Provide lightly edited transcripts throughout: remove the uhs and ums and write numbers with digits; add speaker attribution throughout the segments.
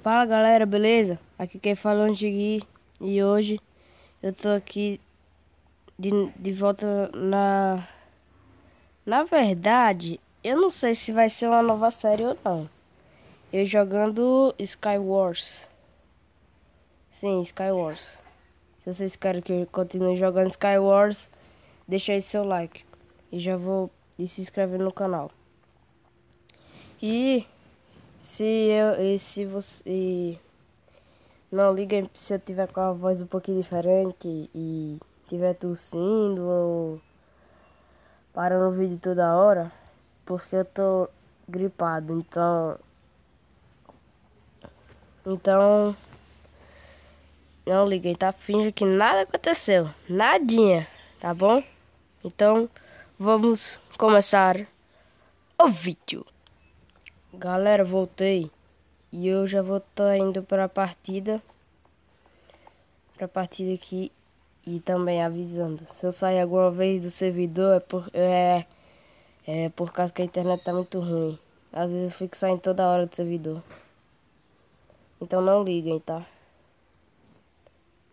Speaker 1: Fala galera, beleza? Aqui quem fala é o Antigui e hoje eu tô aqui de volta Na verdade, eu não sei se vai ser uma nova série ou não. Eu jogando Skywars. Sim, Skywars. Se vocês querem que eu continue jogando Skywars, deixa aí seu like. E já vou se inscrever no canal. E se você não liguem se eu tiver com a voz um pouquinho diferente e tiver tossindo ou parando o vídeo toda hora, porque eu tô gripado, então não liguem, tá? Finge que nada aconteceu, nadinha, tá bom? Então vamos começar o vídeo. Galera, voltei e eu já vou estar indo para a partida aqui. E também avisando, se eu sair alguma vez do servidor é por causa que a internet tá muito ruim. Às vezes eu fico saindo toda hora do servidor. Então não liguem, tá?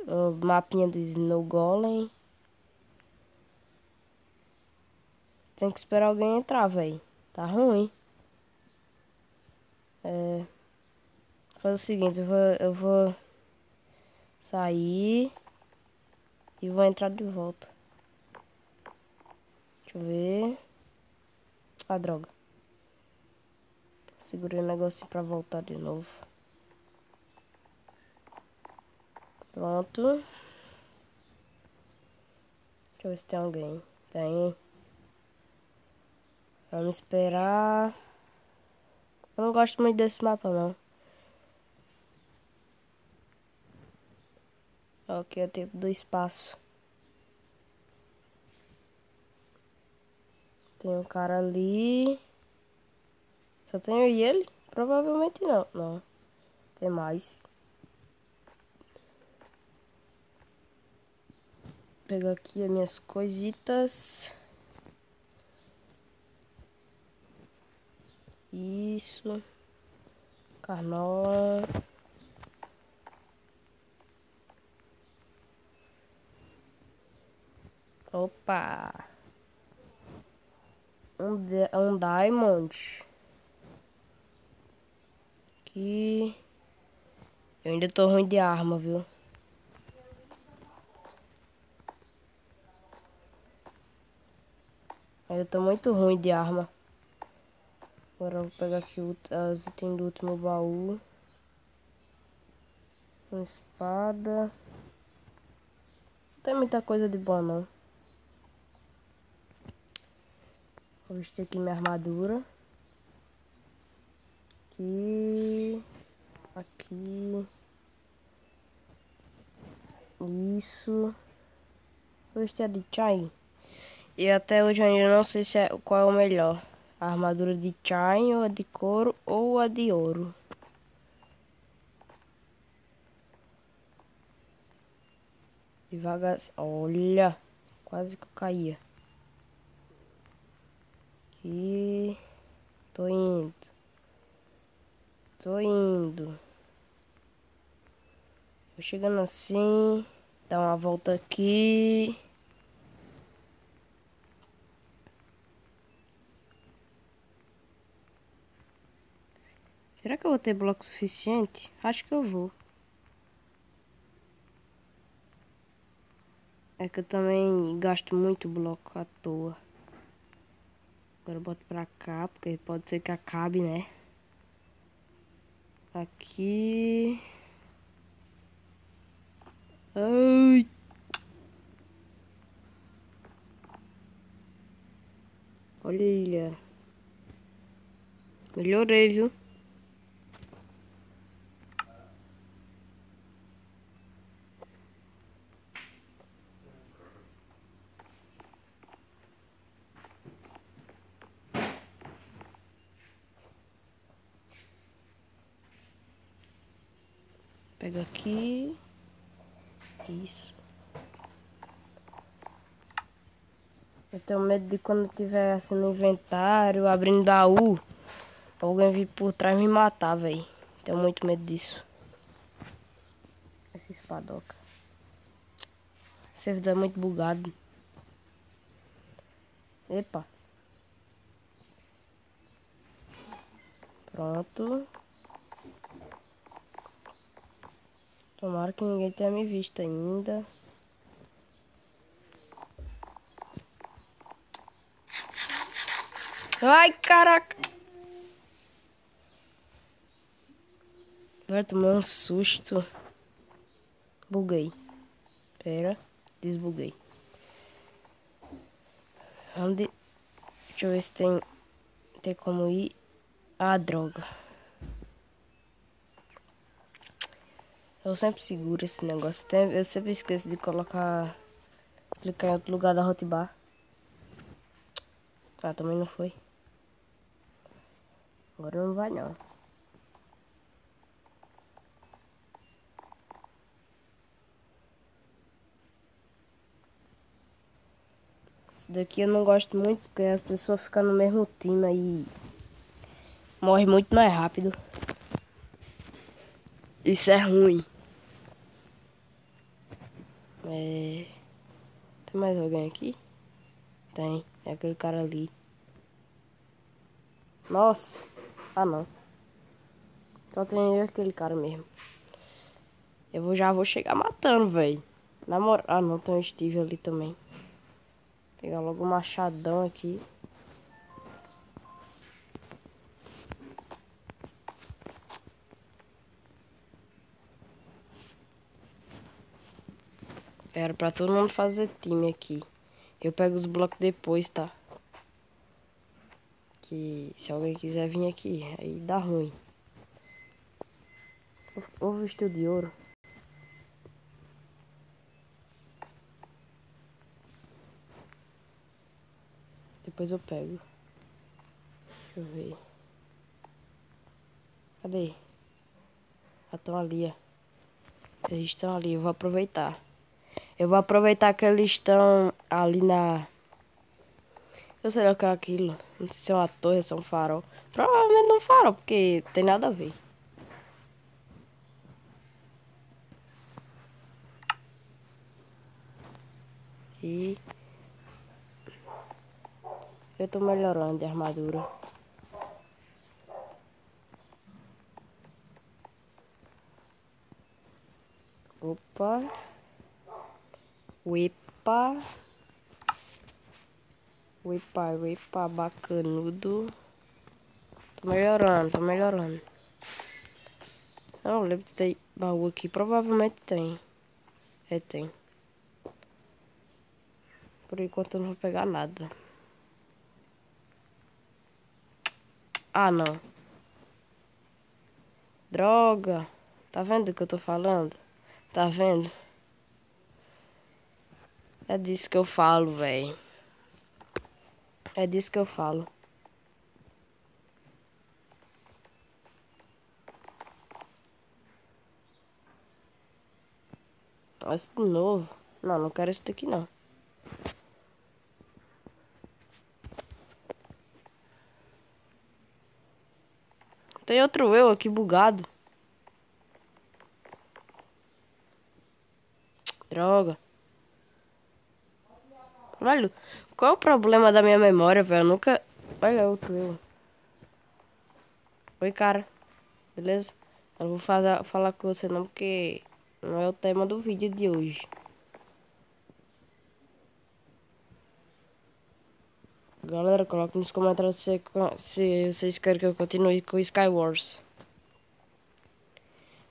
Speaker 1: O mapinha do Snow Golem. Tem que esperar alguém entrar, velho. Tá ruim. Faz o seguinte, eu vou sair e vou entrar de volta. Deixa eu ver. Ah, droga. Segurei o negocinho pra voltar de novo. Pronto. Deixa eu ver se tem alguém. Tem. Vamos esperar. Eu não gosto muito desse mapa, não. Ok, é o tempo do espaço. Tem um cara ali. Só tenho eu e ele? Provavelmente não. Não. Tem mais. Vou pegar aqui as minhas coisitas. Isso. Carnola. Opa. Um diamond. Aqui. Eu ainda tô ruim de arma, viu? Eu tô muito ruim de arma. Agora eu vou pegar aqui os itens do último baú. Uma espada. Não tem muita coisa de boa, não. Vou vestir aqui minha armadura. Aqui. Aqui. Isso. Vou vestir a de Chai. E até hoje eu ainda não sei qual é o melhor. A armadura de Chai, ou a de couro, ou a de ouro. Devagar. Olha. Quase que eu caía. Aqui. Tô indo. Tô indo. Tô chegando assim. Dá uma volta aqui. Será que eu vou ter bloco suficiente? Acho que eu vou. É que eu também gasto muito bloco à toa. Agora eu boto pra cá, porque pode ser que acabe, né? Aqui. Ai. Olha. Melhorei, viu? Pega aqui. Isso. Eu tenho medo de quando tiver assim no inventário, abrindo baú, alguém vir por trás me matar, velho. Tenho muito medo disso. Essa espadoca. Esse servidor é muito bugado. Epa. Pronto. Tomara que ninguém tenha me visto ainda. Ai, caraca. Vai tomar um susto. Buguei. Pera. Desbuguei. Onde... Deixa eu ver se tem como ir. Ah, droga. Eu sempre seguro esse negócio. Eu sempre esqueço de colocar... Clicar em outro lugar da hotbar. Ah, também não foi. Agora não vai não. Esse daqui eu não gosto muito porque as pessoas ficam no mesmo time aí. Morre muito mais rápido. Isso é ruim. Tem mais alguém aqui? Tem. É aquele cara ali. Nossa. Ah, não. Só tem eu e aquele cara mesmo. Já vou chegar matando, velho. Na moral. Ah, não. Tem o Steve ali também. Vou pegar logo o machadão aqui. Era pra todo mundo fazer time aqui. Eu pego os blocos depois, tá? Que se alguém quiser vir aqui, aí dá ruim. Ou vestido de ouro. Depois eu pego. Deixa eu ver. Cadê? Ah, estão ali, ó. Eles estão ali, eu vou aproveitar. Eu vou aproveitar que eles estão ali na... Eu sei lá o que é aquilo. Não sei se é uma torre, se é um farol. Provavelmente não farol, porque tem nada a ver. Aqui. Eu tô melhorando de armadura. Opa. Uepa. Uepa, bacanudo. Tô melhorando, tô melhorando. Não lembro se tem baú aqui. Provavelmente tem. É, tem. Por enquanto eu não vou pegar nada. Ah, não. Droga. Tá vendo o que eu tô falando? Tá vendo? É disso que eu falo, velho. É disso que eu falo. Esse de novo. Não, não quero esse daqui não. Tem outro eu aqui bugado. Droga. Velho, qual é o problema da minha memória, velho? Eu nunca... Olha outro eu. Oi, cara. Beleza? Eu não vou falar com você não, porque não é o tema do vídeo de hoje. Galera, coloque nos comentários se vocês querem que eu continue com Skywars.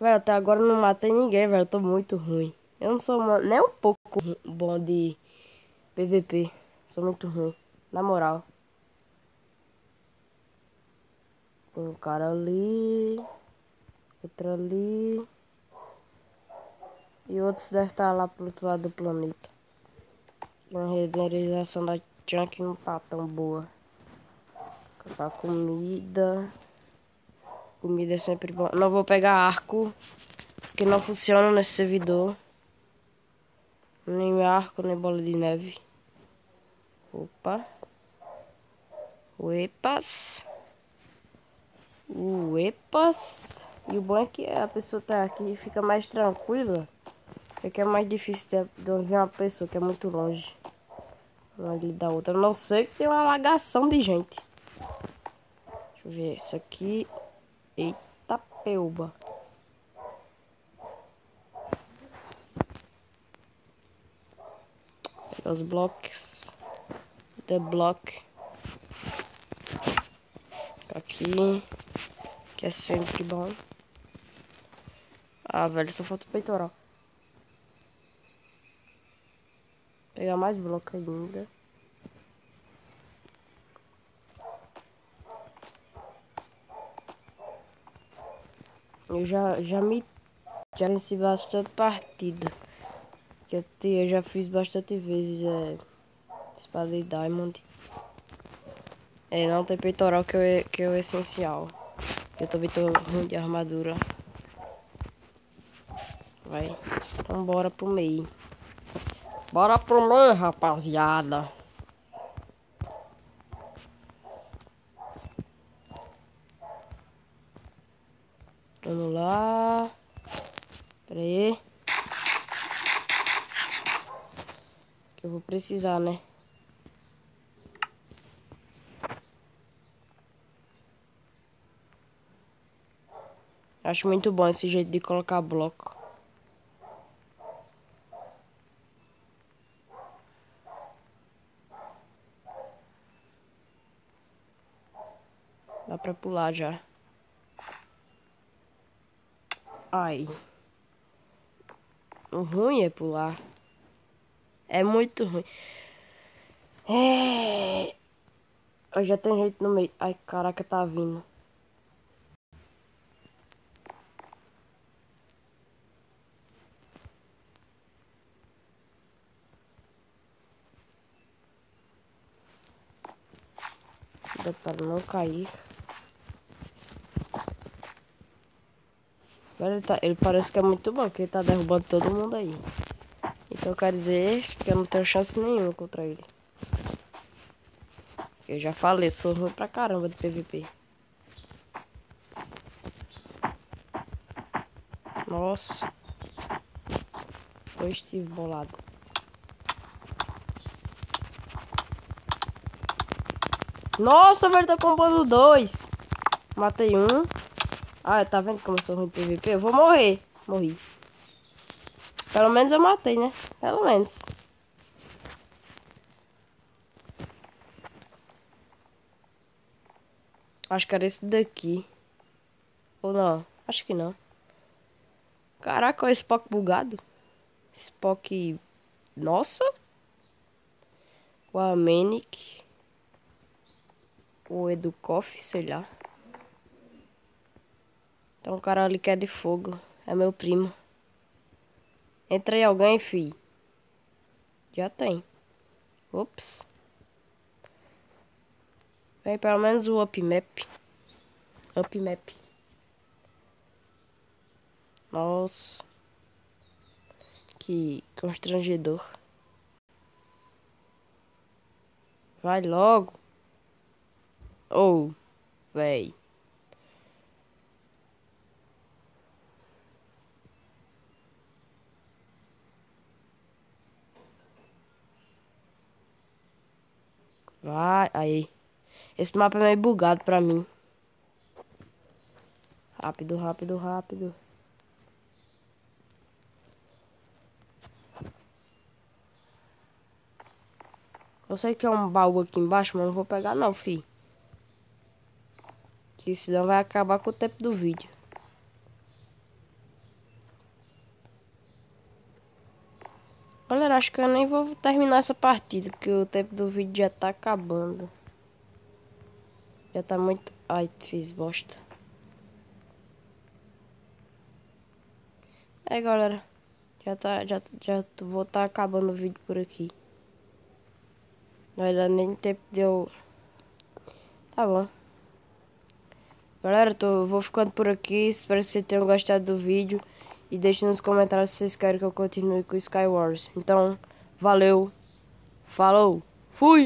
Speaker 1: Velho, até agora eu não matei ninguém, velho. Eu tô muito ruim. Eu não sou nem um pouco bom de PVP. Sou muito ruim. Na moral. Tem um cara ali. Outro ali. E outros devem estar lá pro outro lado do planeta. Uma renderização da Chunk não tá tão boa. Comprar comida. Comida é sempre bom. Não vou pegar arco. Porque não funciona nesse servidor. Nem arco, nem bola de neve. Opa. Uepas. Uepas. E o bom é que a pessoa tá aqui e fica mais tranquila. É que é mais difícil de ver uma pessoa que é muito longe uma ali da outra. A não ser que tem uma alagação de gente. Deixa eu ver isso aqui. Eita peuba. Pegar os blocos. The block. Aqui. Que é sempre bom. Ah, velho, só falta o peitoral. Pegar mais bloco ainda. Eu já venci bastante partida. Eu já fiz bastante vezes espada de Diamond. Não tem peitoral que é o essencial. Eu também tô ruim de armadura. Vai. Então bora pro meio. Bora pro meio, rapaziada. Vamos lá. Pera aí. Que eu vou precisar, né? Acho muito bom esse jeito de colocar bloco. Dá pra pular já. Ai. O ruim é pular. É muito ruim. Eu já tenho jeito no meio. Ai, caraca, tá vindo. Dá para não cair. Ele parece que é muito bom, porque ele tá derrubando todo mundo aí. Então quer dizer que eu não tenho chance nenhuma contra ele. Eu já falei, sou ruim pra caramba de PVP. Nossa. Eu estive bolado. Nossa, velho, tá combando 2. Matei um. Ah, tá vendo como eu sou ruim de PVP? Eu vou morrer. Morri. Pelo menos eu matei, né? Pelo menos. Acho que era esse daqui. Ou não? Acho que não. Caraca, olha esse Spock bugado. Spock... Nossa. O Amenic. O Educoff, sei lá. Tem um cara ali que é de fogo. É meu primo. Entra aí alguém, fi. Já tem. Ops. Vem pelo menos o upmap. Upmap. Nossa. Que constrangedor. Vai logo. Oh, véi. Vai, aí. Esse mapa é meio bugado pra mim. Rápido, rápido, rápido. Eu sei que é um baú aqui embaixo, mas não vou pegar não, fi. Que senão vai acabar com o tempo do vídeo. Galera, acho que eu nem vou terminar essa partida, porque o tempo do vídeo já tá acabando. Já tá muito... Ai, fiz bosta. Galera. Já vou tá acabando o vídeo por aqui. Não vai dar nem tempo de eu... Tá bom. Galera, vou ficando por aqui. Espero que vocês tenham gostado do vídeo. E deixe nos comentários se vocês querem que eu continue com o Skywars. Então, valeu. Falou. Fui.